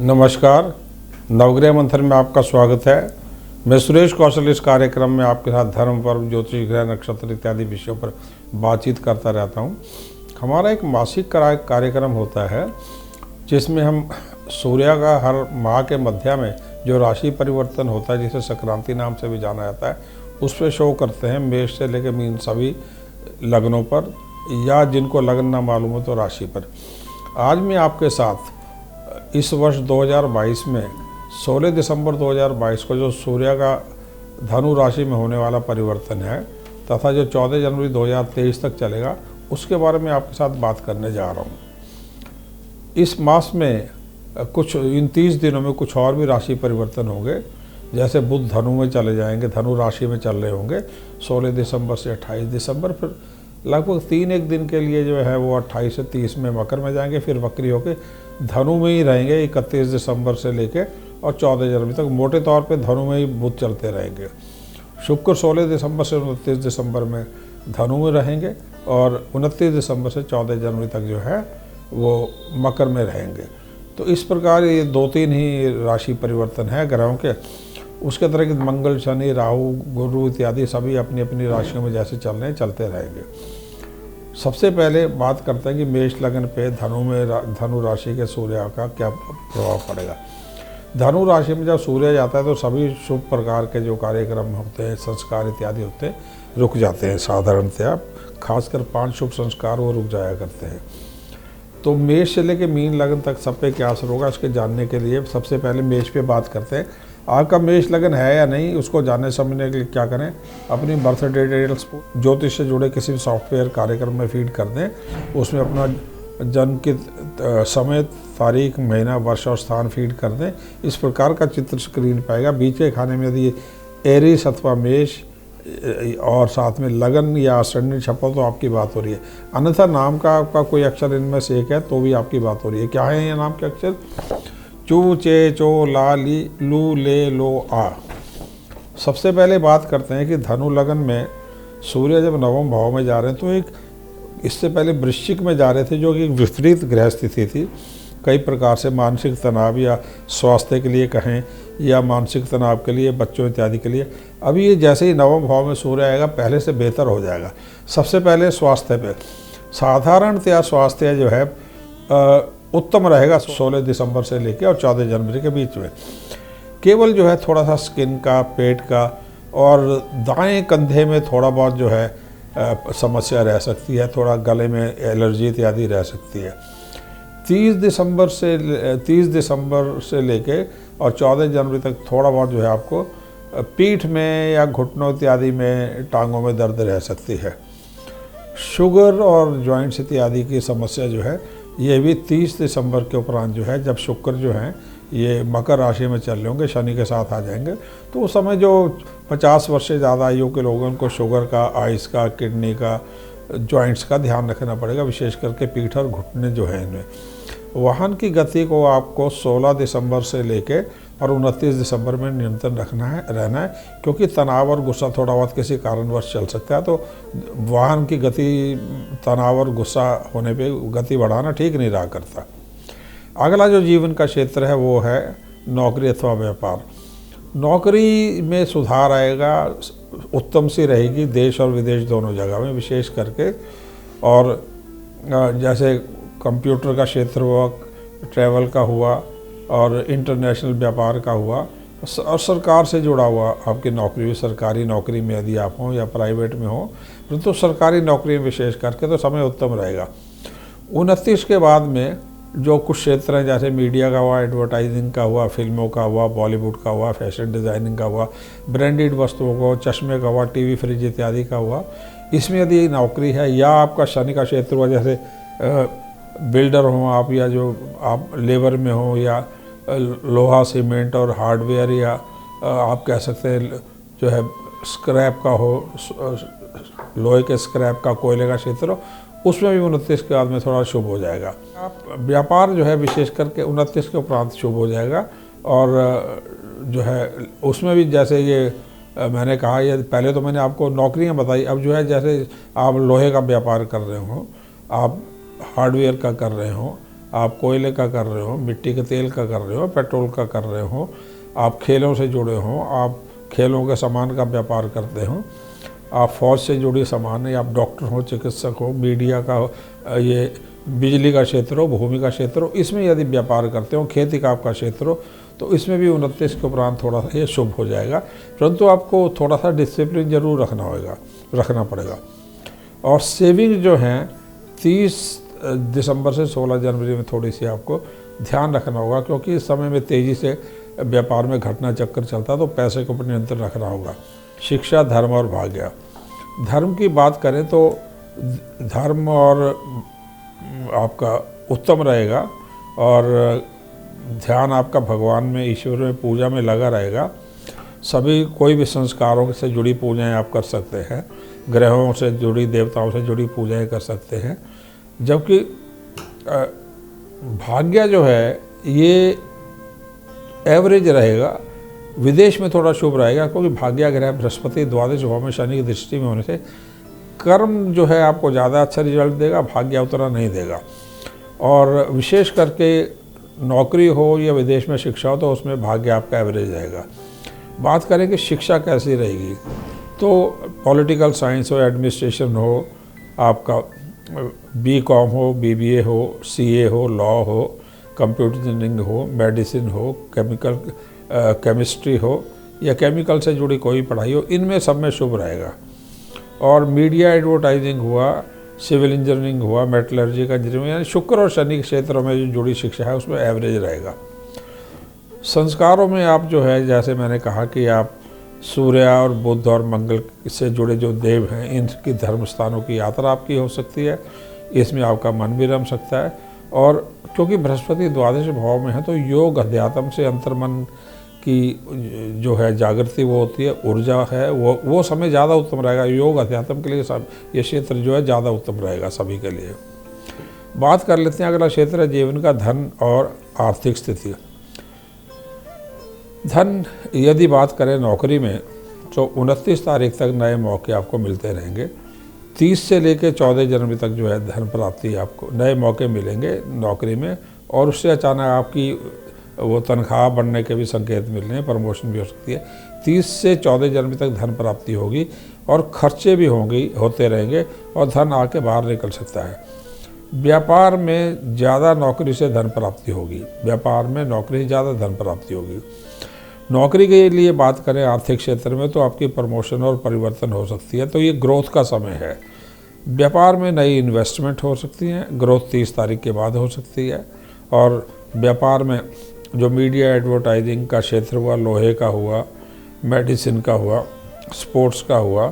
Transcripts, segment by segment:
नमस्कार, नवग्रह मंथन में आपका स्वागत है। मैं सुरेश कौशल इस कार्यक्रम में आपके साथ धर्म, पर्व, ज्योतिष, ग्रह, नक्षत्र इत्यादि विषयों पर बातचीत करता रहता हूं। हमारा एक मासिक कार्यक्रम होता है जिसमें हम सूर्य का हर माह के मध्य में जो राशि परिवर्तन होता है, जिसे संक्रांति नाम से भी जाना जाता है, उस पर शो करते हैं। मेष से लेकर मीन सभी लग्नों पर, या जिनको लग्न ना मालूम हो तो राशि पर। आज मैं आपके साथ इस वर्ष 2022 में 16 दिसंबर 2022 को जो सूर्य का धनु राशि में होने वाला परिवर्तन है तथा जो 14 जनवरी 2023 तक चलेगा, उसके बारे में आपके साथ बात करने जा रहा हूँ। इस मास में इन 30 दिनों में कुछ और भी राशि परिवर्तन होंगे। जैसे बुध धनु में चले जाएंगे, धनु राशि में चल रहे होंगे 16 दिसंबर से 28 दिसंबर। फिर लगभग 3 दिन के लिए जो है वो 28 से 30 में मकर में जाएंगे, फिर वक्री होकर धनु में ही रहेंगे 31 दिसंबर से लेके और 14 जनवरी तक। मोटे तौर पे धनु में ही बुध चलते रहेंगे। शुक्र 16 दिसंबर से 29 दिसंबर में धनु में रहेंगे और 29 दिसंबर से 14 जनवरी तक जो है वो मकर में रहेंगे। तो इस प्रकार ये 2-3 ही राशि परिवर्तन है ग्रहों के। उसके तरह के मंगल, शनि, राहु, गुरु इत्यादि सभी अपनी अपनी राशियों में जैसे चल रहे हैं चलते रहेंगे। सबसे पहले बात करते हैं कि मेष लग्न पे धनु राशि के सूर्य का क्या प्रभाव पड़ेगा। धनु राशि में जब सूर्य जाता है तो सभी शुभ प्रकार के जो कार्यक्रम होते हैं, संस्कार इत्यादि होते हैं, रुक जाते हैं साधारणतया। खासकर 5 शुभ संस्कार वो रुक जाया करते हैं। तो मेष से लेकर मीन लग्न तक सब पे क्या असर होगा, इसके जानने के लिए सबसे पहले मेष पे बात करते हैं। आपका मेष लग्न है या नहीं, उसको जानने समझने के लिए क्या करें, अपनी बर्थ डे डिटेल्स ज्योतिष से जुड़े किसी भी सॉफ्टवेयर कार्यक्रम में फीड कर दें। उसमें अपना जन्म के समय, तारीख, महीना, वर्ष और स्थान फीड कर दें। इस प्रकार का चित्र स्क्रीन पाएगा। बीच के खाने में यदि एरीज अथवा मेष और साथ में लगन या शनि छपो तो आपकी बात हो रही है। अन्यथा नाम का आपका कोई अक्षर इनमें से एक है तो भी आपकी बात हो रही है। क्या है ये नाम के अक्षर? चू, चे, चो, ला, ली, लू, ले, लो, आ। सबसे पहले बात करते हैं कि धनु लगन में सूर्य जब नवम भाव में जा रहे हैं तो एक इससे पहले वृश्चिक में जा रहे थे, जो कि एक विपरीत ग्रह स्थिति थी। कई प्रकार से मानसिक तनाव या स्वास्थ्य के लिए कहें या मानसिक तनाव के लिए, बच्चों इत्यादि के लिए। अभी ये जैसे ही नवम भाव में सूर्य आएगा पहले से बेहतर हो जाएगा। सबसे पहले स्वास्थ्य पे साधारणतया स्वास्थ्य जो है उत्तम रहेगा 16 दिसंबर से लेकर और 14 जनवरी के बीच में। केवल जो है थोड़ा सा स्किन का, पेट का और दाएं कंधे में थोड़ा बहुत जो है समस्या रह सकती है। थोड़ा गले में एलर्जी इत्यादि रह सकती है। 30 दिसंबर से लेके और 14 जनवरी तक थोड़ा बहुत जो है आपको पीठ में या घुटनों इत्यादि में, टांगों में दर्द रह सकती है। शुगर और जॉइंट्स इत्यादि की समस्या जो है ये भी 30 दिसंबर के उपरांत जो है, जब शुक्र जो हैं ये मकर राशि में चल रहे होंगे, शनि के साथ आ जाएंगे, तो उस समय जो 50 वर्ष से ज़्यादा आयु के लोगों को शुगर का, आइस का, किडनी का, जॉइंट्स का ध्यान रखना पड़ेगा। विशेष करके पीठ और घुटने जो हैं इनमें। वाहन की गति को आपको 16 दिसंबर से लेके और 29 दिसंबर में नियंत्रण रहना है, क्योंकि तनाव और गुस्सा थोड़ा बहुत किसी कारणवश चल सकता है। तो वाहन की गति तनाव और गुस्सा होने पे गति बढ़ाना ठीक नहीं रहा करता। अगला जो जीवन का क्षेत्र है वो है नौकरी अथवा व्यापार। नौकरी में सुधार आएगा, उत्तम सी रहेगी देश और विदेश दोनों जगह में, विशेष करके। और जैसे कंप्यूटर का क्षेत्र हुआ, ट्रैवल का हुआ और इंटरनेशनल व्यापार का हुआ और सरकार से जुड़ा हुआ आपकी नौकरी भी, सरकारी नौकरी में यदि आप हों या प्राइवेट में हो, तो सरकारी नौकरी में विशेष करके तो समय उत्तम रहेगा। 29 के बाद में जो कुछ क्षेत्र हैं, जैसे मीडिया का हुआ, एडवर्टाइजिंग का हुआ, फिल्मों का हुआ, बॉलीवुड का हुआ, फैशन डिज़ाइनिंग का हुआ, ब्रांडेड वस्तुओं का, चश्मे का हुआ, टीवी, फ्रिज इत्यादि का हुआ, इसमें यदि नौकरी है, या आपका शनि का क्षेत्र हुआ, जैसे बिल्डर हो आप, या जो आप लेबर में हो, या लोहा, सीमेंट और हार्डवेयर, या आप कह सकते हैं जो है स्क्रैप का हो, लोहे के स्क्रैप का, कोयले का क्षेत्र हो, उसमें भी 29 के बाद में थोड़ा शुभ हो जाएगा। आप व्यापार जो है विशेष करके 29 के उपरांत शुभ हो जाएगा। और जो है उसमें भी जैसे ये मैंने कहा, ये पहले तो मैंने आपको नौकरियां बताई, अब जो है जैसे आप लोहे का व्यापार कर रहे हो, आप हार्डवेयर का कर रहे हो, आप कोयले का कर रहे हो, मिट्टी के तेल का कर रहे हो, पेट्रोल का कर रहे हो, आप खेलों से जुड़े हो, आप खेलों के सामान का व्यापार करते हो, आप फौज से जुड़े सामान है, आप डॉक्टर हो, चिकित्सक हो, मीडिया का हो, ये बिजली का क्षेत्र हो, भूमि का क्षेत्र हो, इसमें यदि व्यापार करते हो, खेती का आपका क्षेत्र हो, तो इसमें भी 29 के उपरांत थोड़ा सा ये शुभ हो जाएगा। परंतु आपको थोड़ा सा डिसिप्लिन जरूर रखना पड़ेगा। और सेविंग जो है 30 दिसंबर से 16 जनवरी में थोड़ी सी आपको ध्यान रखना होगा, क्योंकि इस समय में तेज़ी से व्यापार में घटना चक्कर चलता है, तो पैसे को ऊपर नियंत्रण रखना होगा। शिक्षा, धर्म और भाग्य। धर्म की बात करें तो धर्म और आपका उत्तम रहेगा, और ध्यान आपका भगवान में, ईश्वर में, पूजा में लगा रहेगा। सभी कोई भी संस्कारों से जुड़ी पूजाएं आप कर सकते हैं, ग्रहों से जुड़ी, देवताओं से जुड़ी पूजाएं कर सकते हैं। जबकि भाग्य जो है ये एवरेज रहेगा, विदेश में थोड़ा शुभ रहेगा, क्योंकि भाग्य ग्रह बृहस्पति द्वादश भाव में शनि की दृष्टि में होने से कर्म जो है आपको ज़्यादा अच्छा रिजल्ट देगा, भाग्य उतना नहीं देगा। और विशेष करके नौकरी हो या विदेश में शिक्षा हो तो उसमें भाग्य आपका एवरेज रहेगा। बात करें कि शिक्षा कैसी रहेगी, तो पॉलिटिकल साइंस हो, एडमिनिस्ट्रेशन हो, आपका BCom हो, BBA हो, CA हो, लॉ हो, कंप्यूटर इंजीनियरिंग हो, मेडिसिन हो, केमिस्ट्री हो या केमिकल से जुड़ी कोई पढ़ाई हो, इनमें सब में शुभ रहेगा। और मीडिया, एडवर्टाइजिंग हुआ, सिविल इंजीनियरिंग हुआ, मेटलर्जी का इंजीनियरिंग, यानी शुक्र और शनि के क्षेत्रों में जो जुड़ी शिक्षा है उसमें एवरेज रहेगा। संस्कारों में आप जो है, जैसे मैंने कहा कि आप सूर्य और बुध और मंगल से जुड़े जो देव हैं, इनकी धर्म स्थानों की यात्रा आपकी हो सकती है, इसमें आपका मन भी रम सकता है। और क्योंकि बृहस्पति द्वादश भाव में है, तो योग, अध्यात्म से अंतर्मन की जो है जागृति वो होती है, ऊर्जा है, वो समय ज़्यादा उत्तम रहेगा। योग, अध्यात्म के लिए सब ये क्षेत्र जो है ज़्यादा उत्तम रहेगा सभी के लिए। बात कर लेते हैं अगला क्षेत्र है जीवन का, धन और आर्थिक स्थिति। धन यदि बात करें नौकरी में, तो 29 तारीख तक नए मौके आपको मिलते रहेंगे। 30 से लेकर 14 जनवरी तक जो है धन प्राप्ति, आपको नए मौके मिलेंगे नौकरी में, और उससे अचानक आपकी वो तनख्वाह बढ़ने के भी संकेत मिल रहे हैं, प्रमोशन भी हो सकती है। 30 से 14 जनवरी तक धन प्राप्ति होगी, और खर्चे भी होते रहेंगे, और धन आके बाहर निकल सकता है। व्यापार में ज़्यादा नौकरी से धन प्राप्ति होगी, व्यापार में नौकरी से ज़्यादा धन प्राप्ति होगी। नौकरी के लिए बात करें आर्थिक क्षेत्र में, तो आपकी प्रमोशन और परिवर्तन हो सकती है, तो ये ग्रोथ का समय है। व्यापार में नई इन्वेस्टमेंट हो सकती है, ग्रोथ 30 तारीख के बाद हो सकती है। और व्यापार में जो मीडिया, एडवर्टाइजिंग का क्षेत्र हुआ, लोहे का हुआ, मेडिसिन का हुआ, स्पोर्ट्स का हुआ,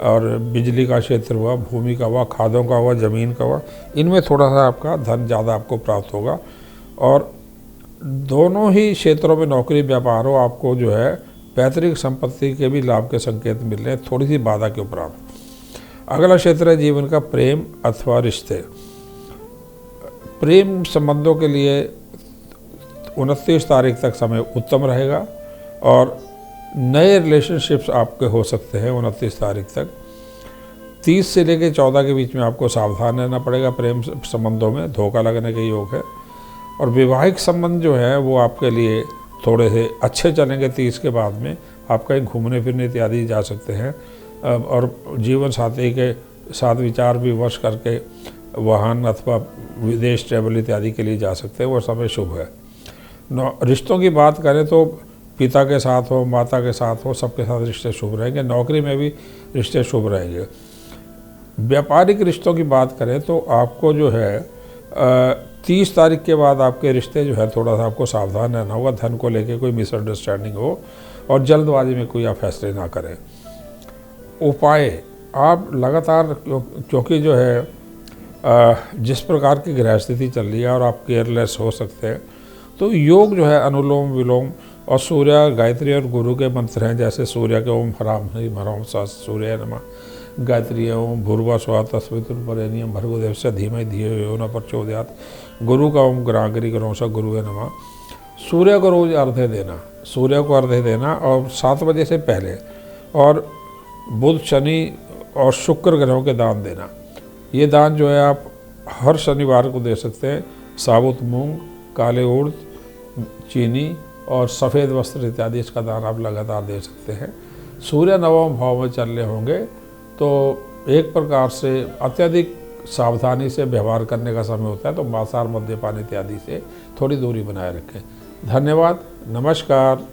और बिजली का क्षेत्र हुआ, भूमि का हुआ, खादों का हुआ, ज़मीन का हुआ, इनमें थोड़ा सा आपका धन ज़्यादा आपको प्राप्त होगा। और दोनों ही क्षेत्रों में नौकरी, व्यापार हो, आपको जो है पैतृक संपत्ति के भी लाभ के संकेत मिल रहे हैं, थोड़ी सी बाधा के उपरांत। अगला क्षेत्र है जीवन का, प्रेम अथवा रिश्ते। प्रेम संबंधों के लिए 29 तारीख तक समय उत्तम रहेगा, और नए रिलेशनशिप्स आपके हो सकते हैं 29 तारीख तक। 30 से लेकर 14 के बीच में आपको सावधान रहना पड़ेगा, प्रेम संबंधों में धोखा लगने के योग है। और वैवाहिक संबंध जो है वो आपके लिए थोड़े से अच्छे चलेंगे। 30 के बाद में आप कहीं घूमने फिरने इत्यादि जा सकते हैं, और जीवन साथी के साथ विचार विमर्श करके वाहन अथवा विदेश ट्रैवल इत्यादि के लिए जा सकते हैं, वो समय शुभ है। रिश्तों की बात करें तो पिता के साथ हो, माता के साथ हो, सबके साथ रिश्ते शुभ रहेंगे। नौकरी में भी रिश्ते शुभ रहेंगे। व्यापारिक रिश्तों की बात करें तो आपको जो है 30 तारीख के बाद आपके रिश्ते जो है थोड़ा सा आपको सावधान रहना होगा, धन को लेके कोई मिसअंडरस्टैंडिंग हो, और जल्दबाजी में कोई आप फैसले ना करें। उपाय आप लगातार, क्योंकि जो है जिस प्रकार की ग्रह स्थिति चल रही है और आप केयरलेस हो सकते हैं, तो योग जो है अनुलोम विलोम और सूर्य गायत्री और गुरु के मंत्र हैं, जैसे सूर्य के ओम ह्रां ह्रीं ह्रौं स्वः सूर्याय नमः, गायत्री ओम भूर्भुवः स्वः तत्सवितुर्वरेण्यं भर्गोदेवस्य धीमहि धियो यो न प्रचोदयात्, गुरु का ओम ग्रागरी गणोसा गुरुवे नमः। सूर्य को रोज अर्घ्य देना, सूर्य को अर्घ्य देना, और 7 बजे से पहले, और बुध, शनि और शुक्र ग्रहों के दान देना। ये दान जो है आप हर शनिवार को दे सकते हैं, साबुत मूंग, काले उड़द, चीनी और सफ़ेद वस्त्र इत्यादि इसका दान आप लगातार दे सकते हैं। सूर्य नवम भाव में चल रहे होंगे तो एक प्रकार से अत्यधिक सावधानी से व्यवहार करने का समय होता है, तो मांसाहार, मद्यपान इत्यादि से थोड़ी दूरी बनाए रखें। धन्यवाद, नमस्कार।